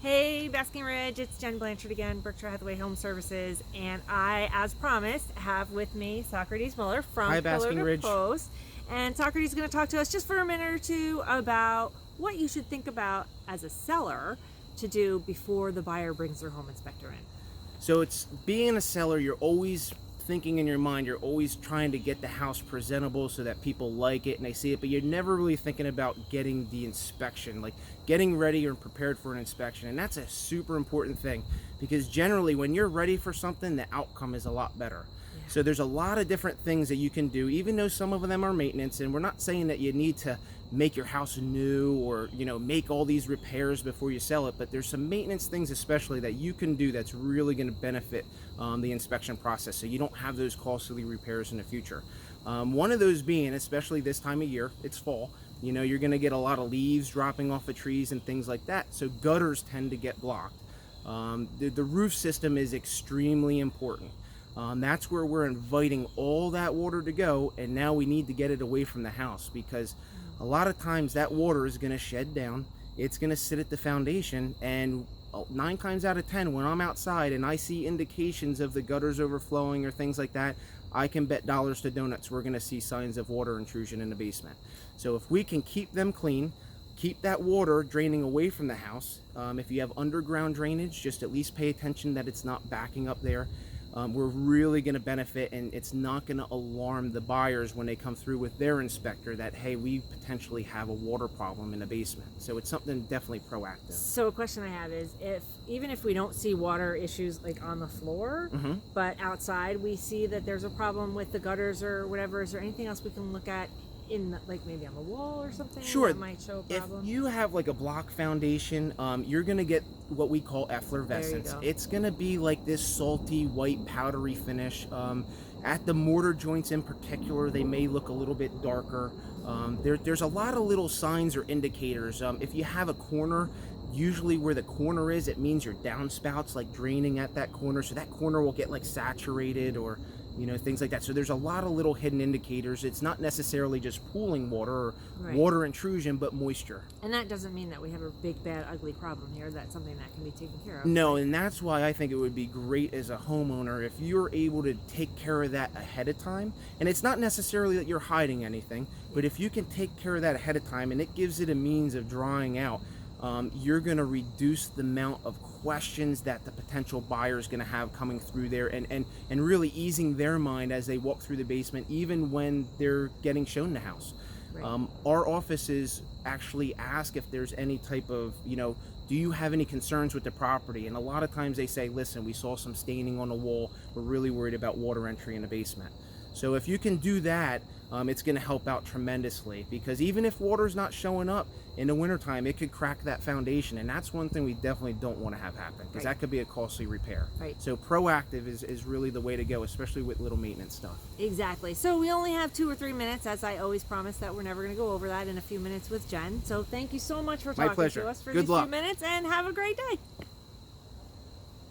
Hey, Basking Ridge, it's Jen Blanchard again, Berkshire Hathaway Home Services, and I, as promised, have with me Socrates Muller from Hi, Pillar Basking to Ridge. Post. And Socrates is going to talk to us just for a minute or two about what you should think about as a seller to do before the buyer brings their home inspector in. So it's being a seller, you're always thinking in your mind, you're always trying to get the house presentable so that people like it and they see it, but you're never really thinking about getting the inspection, like getting ready or prepared for an inspection. And that's a super important thing, because generally when you're ready for something, the outcome is a lot better. So there's a lot of different things that you can do, even though some of them are maintenance. And we're not saying that you need to make your house new or, make all these repairs before you sell it. But there's some maintenance things especially that you can do that's really going to benefit the inspection process, so you don't have those costly repairs in the future. One of those being, especially this time of year, it's fall. You're going to get a lot of leaves dropping off of trees and things like that. So gutters tend to get blocked. The roof system is extremely important. That's where we're inviting all that water to go, and now we need to get it away from the house, because a lot of times that water is going to shed down, it's going to sit at the foundation, and 9 times out of 10 when I'm outside and I see indications of the gutters overflowing or things like that, I can bet dollars to donuts we're going to see signs of water intrusion in the basement. So if we can keep them clean, keep that water draining away from the house, if you have underground drainage, just at least pay attention that it's not backing up there. We're really going to benefit, and it's not going to alarm the buyers when they come through with their inspector that, hey, we potentially have a water problem in the basement. So it's something definitely proactive. So a question I have is, even if we don't see water issues like on the floor, but outside we see that there's a problem with the gutters or whatever, is there anything else we can look at like maybe on the wall or something? Sure. That might show a problem. If you have like a block foundation, you're going to get what we call efflorescence. It's going to be like this salty, white, powdery finish. At the mortar joints in particular, they may look a little bit darker. There's a lot of little signs or indicators. If you have a corner, usually where the corner is, it means your downspouts like draining at that corner, so that corner will get like saturated or things like that. So there's a lot of little hidden indicators. It's not necessarily just pooling water or water intrusion, but moisture. And that doesn't mean that we have a big, bad, ugly problem here. That's something that can be taken care of. No, and that's why I think it would be great as a homeowner if you're able to take care of that ahead of time. And it's not necessarily that you're hiding anything, but if you can take care of that ahead of time and it gives it a means of drying out, you're going to reduce the amount of questions that the potential buyer is going to have coming through there, and really easing their mind as they walk through the basement, even when they're getting shown the house. Our offices actually ask if there's any type of, do you have any concerns with the property? And a lot of times they say, listen, we saw some staining on the wall. We're really worried about water entry in the basement. So if you can do that, it's going to help out tremendously, because even if water's not showing up in the wintertime, it could crack that foundation. And that's one thing we definitely don't want to have happen, because that could be a costly repair. So proactive is really the way to go, especially with little maintenance stuff. Exactly. So we only have 2 or 3 minutes, as I always promise that we're never going to go over that in a few minutes with Jen. So thank you so much for talking to us for these few minutes, and have a great day.